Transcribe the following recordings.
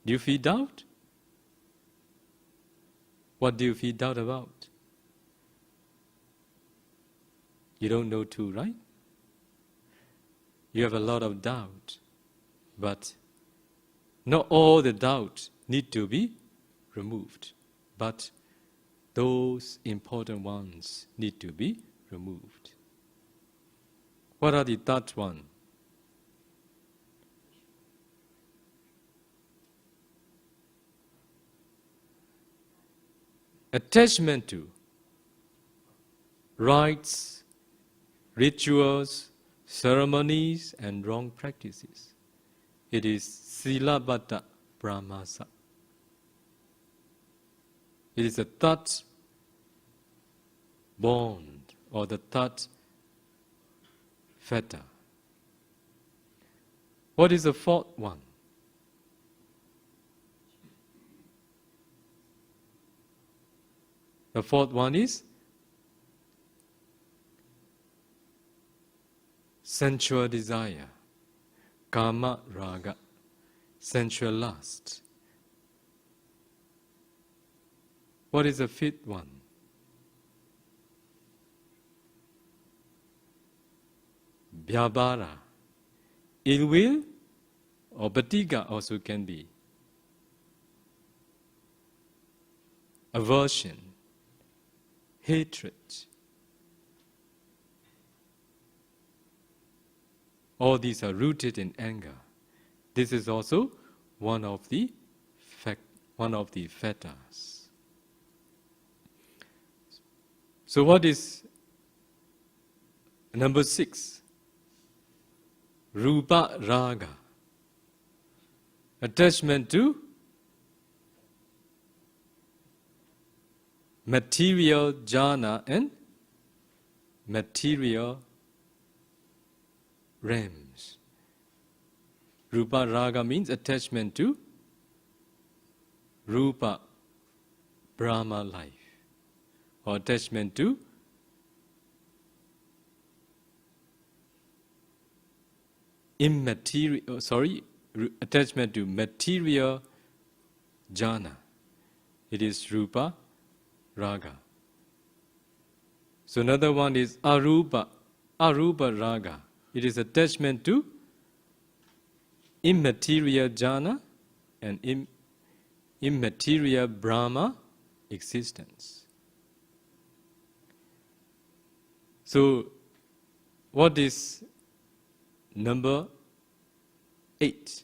Do you feel doubt? What do you feel doubt about? You don't know too, right? You have a lot of doubt, but not all the doubts need to be removed, but those important ones need to be removed. What are the third one? Attachment to rites, rituals, ceremonies, and wrong practices. It is silabata brahmasa. It is the third bond or the third fetter. What is the fourth one? The fourth one is sensual desire, kama raga, sensual lust. What is the fifth one? Vyabhara, ill will, or patiga also can be. Aversion, hatred. All these are rooted in anger. This is also one of the fetters. So what is number 6? Rupa raga. Attachment to material jhana and material realms. Rupa raga means attachment to Rupa, Brahma life, or attachment to attachment to material jhana. It is Rupa raga. So another one is Arupa raga. It is attachment to immaterial jhana and immaterial Brahma existence. So, what is number 8?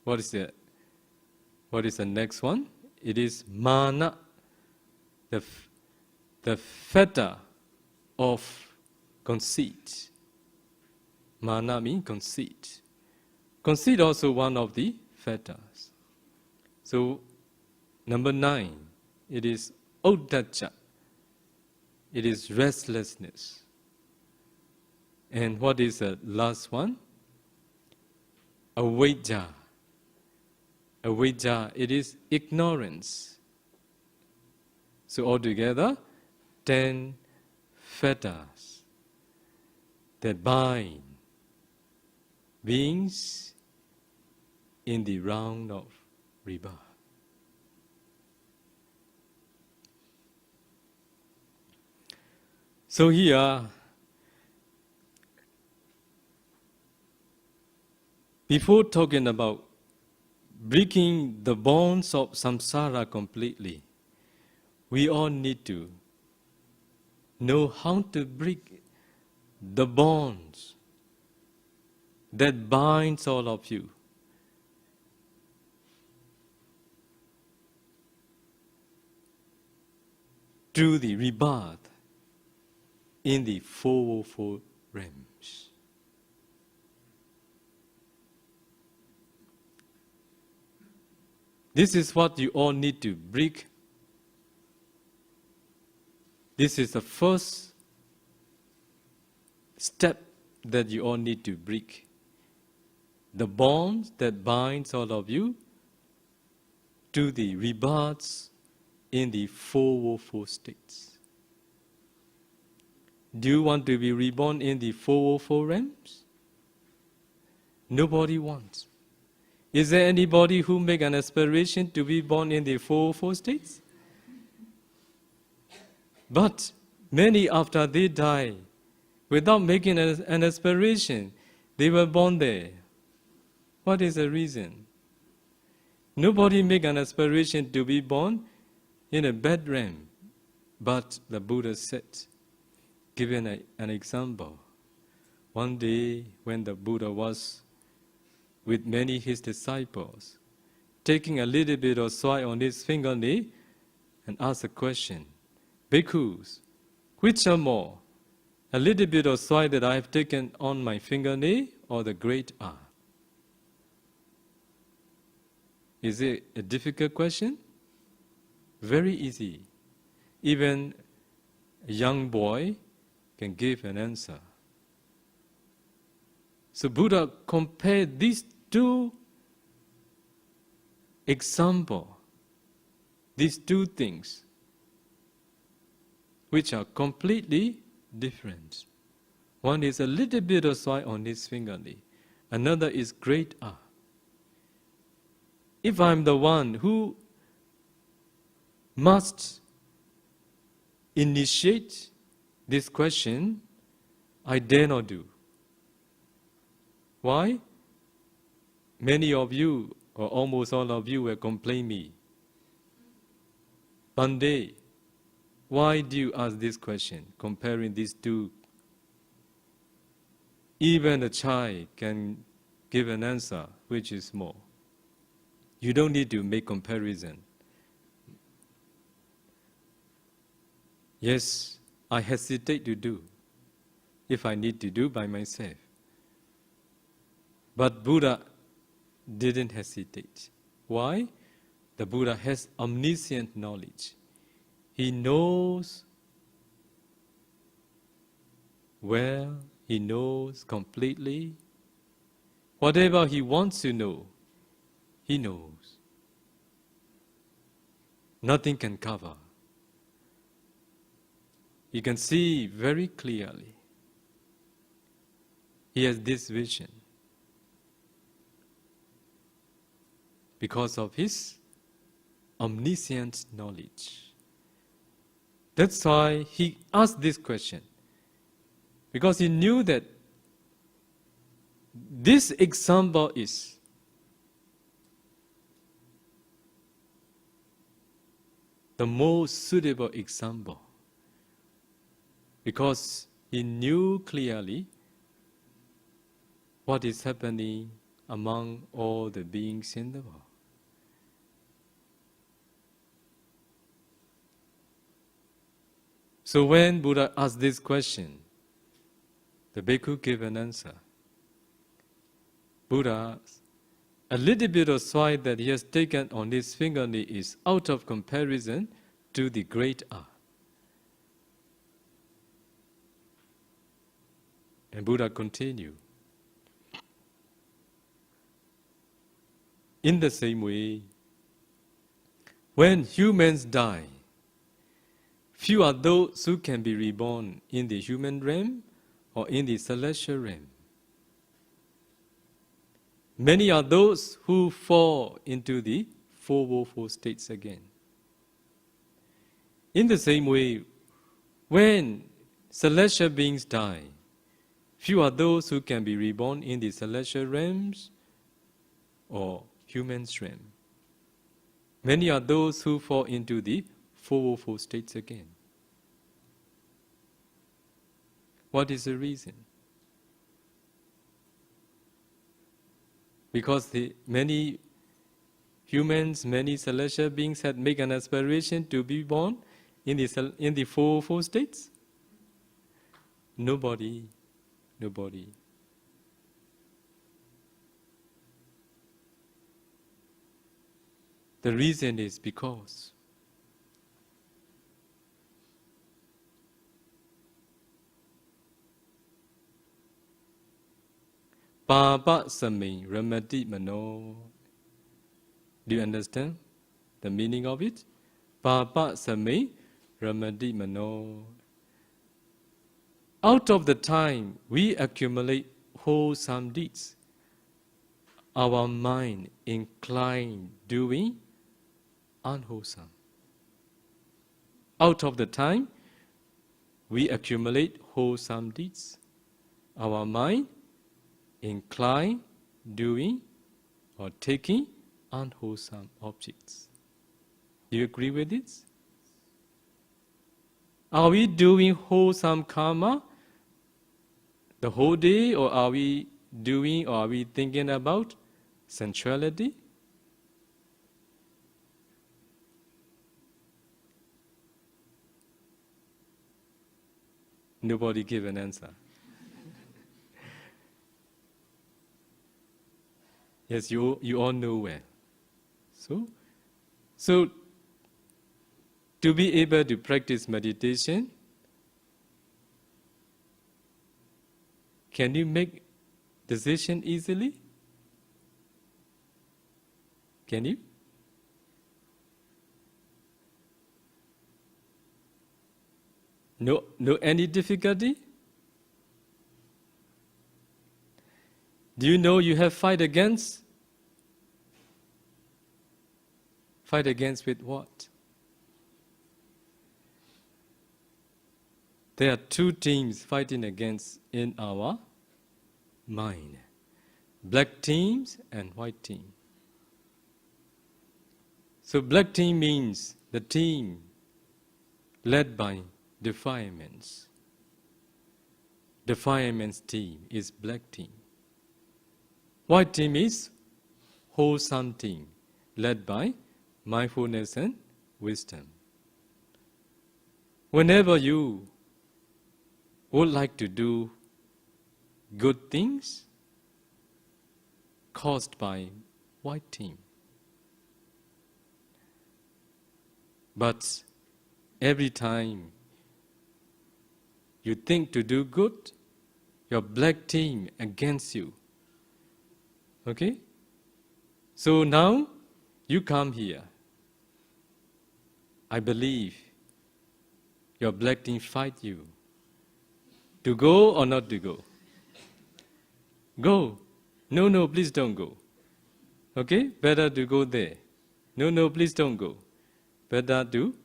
What is the next one? It is mana, the fetter of conceit. Mana means conceit. Conceit also one of the fetters. So, number 9, it is uddacha. It is restlessness. And what is the last one? Avijja. Avijja, it is ignorance. So altogether, 10 fetters that bind beings in the round of rebirth. So here, before talking about breaking the bonds of samsara completely, we all need to know how to break the bonds that binds all of you. To the rebirth in the 404 realms. This is what you all need to break. This is the first step that you all need to break. The bonds that binds all of you to the rebirths in the 404 states. Do you want to be reborn in the 404 realms? Nobody wants. Is there anybody who make an aspiration to be born in the four states? But many after they die, without making an aspiration, they were born there. What is the reason? Nobody make an aspiration to be born in a bad realm. But the Buddha said, given an example, one day when the Buddha was with many his disciples, taking a little bit of soil on his fingernail and asked a question, Bhikkhus, which are more, a little bit of soil that I have taken on my fingernail or the great art? Is it a difficult question? Very easy. Even a young boy can give an answer. So Buddha compared these two examples, these two things, which are completely different. One is a little bit of soil on his fingernail. Another is great art. If I'm the one who must initiate this question, I dare not do. Why? Many of you, or almost all of you, will complain me. Bandé, why do you ask this question, comparing these two? Even a child can give an answer, which is more. You don't need to make comparison. Yes, I hesitate to do, if I need to do by myself. But Buddha didn't hesitate. Why? The Buddha has omniscient knowledge. He knows well, he knows completely. Whatever he wants to know, he knows. Nothing can cover. You can see very clearly. He has this vision because of his omniscient knowledge. That's why he asked this question, because he knew that this example is the most suitable example, because he knew clearly what is happening among all the beings in the world. So when Buddha asked this question, the bhikkhu gave an answer. Buddha, a little bit of soil that he has taken on his fingernail is out of comparison to the great art. And Buddha continued. In the same way, when humans die, few are those who can be reborn in the human realm or in the celestial realm. Many are those who fall into the four woeful states again. In the same way, when celestial beings die, few are those who can be reborn in the celestial realms or human realm. Many are those who fall into the four woeful states again. What is the reason? Because many humans, many celestial beings had made an aspiration to be born in the four woeful states? Nobody. The reason is because Pa-Auk remedy mano. Do you understand the meaning of it? Pa-Auk remedy mano. Out of the time we accumulate wholesome deeds, our mind inclined doing unwholesome. Out of the time, we accumulate wholesome deeds. Our mind inclined doing or taking unwholesome objects. Do you agree with this? Are we doing wholesome karma the whole day, or are we thinking about sensuality? Nobody give an answer. Yes, you all know well. So to be able to practice meditation, can you make decision easily? Can you? No any difficulty? Do you know you have fight against? Fight against with what? There are two teams fighting against in our mind. Black teams and white team. So black team means the team led by defilements. Defilements team is black team. White team is wholesome team, led by mindfulness and wisdom. Whenever you would like to do good things caused by white team, but every time you think to do good, your black team against you. Okay? So now you come here. I believe your black team fight you. To go or not to go? Go. No, please don't go. Okay? Better to go there. No, please don't go. Better to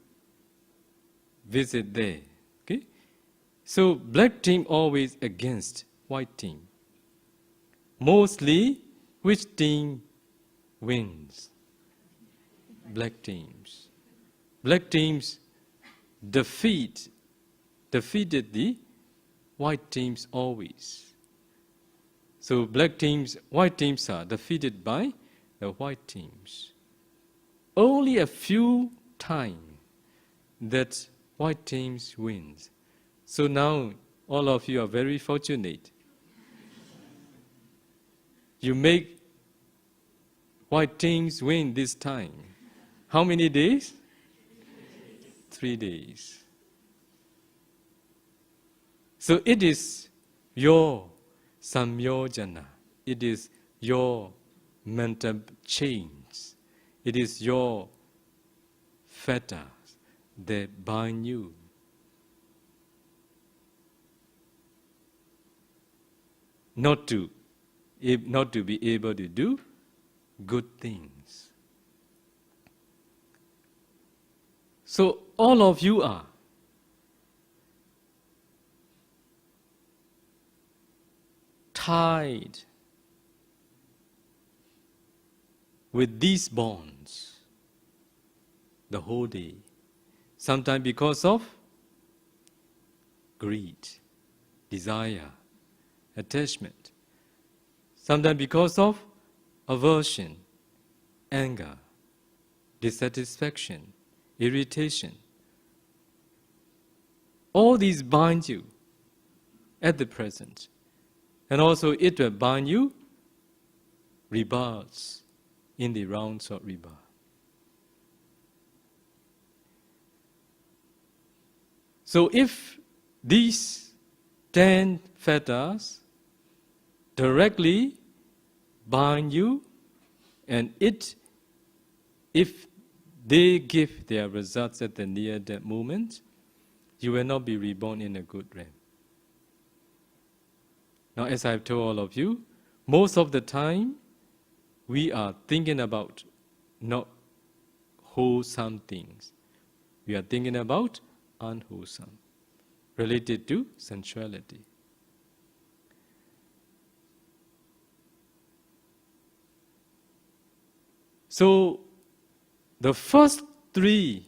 visit there. Okay? So black team always against white team. Mostly, which team wins? Black teams. Black teams defeated the white teams always. So white teams are defeated by the white teams. Only a few times that white teams wins. So now all of you are very fortunate. You make white teams win this time. How many days? 3 days. So it is your samyojana. It is your mental change. It is your fetters that bind you. Not to be able to do good things. So all of you are tied with these bonds the whole day. Sometimes because of greed, desire, attachment. Sometimes because of aversion, anger, dissatisfaction, irritation. All these bind you at the present. And also it will bind you rebirths in the rounds of rebirth. So if these 10 fetters directly bind you, and if they give their results at the near death moment, you will not be reborn in a good realm. Now, as I've told all of you, most of the time, we are thinking about not wholesome things. We are thinking about unwholesome, related to sensuality. So, the first three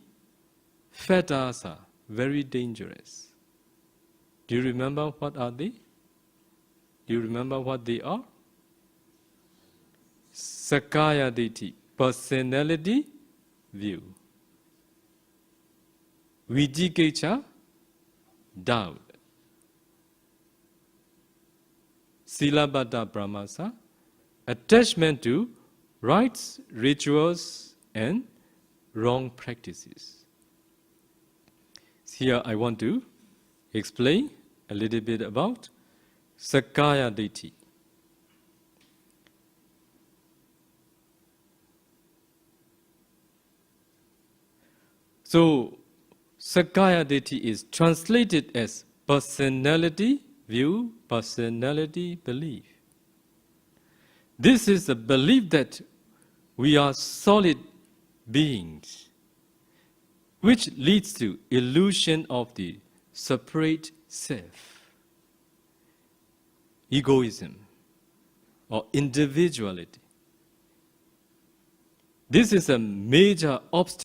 fetters are very dangerous. Do you remember what are they? Do you remember what they are? Sakkaya Ditthi, personality view. Vijikiccha, doubt. Silabbata Brahmasa, attachment to rites, rituals, and wrong practices. Here I want to explain a little bit about Sakkaya Ditthi. So, Sakkaya Ditthi is translated as personality view, personality belief. This is a belief that we are solid beings, which leads to illusion of the separate self, egoism, or individuality. This is a major obstacle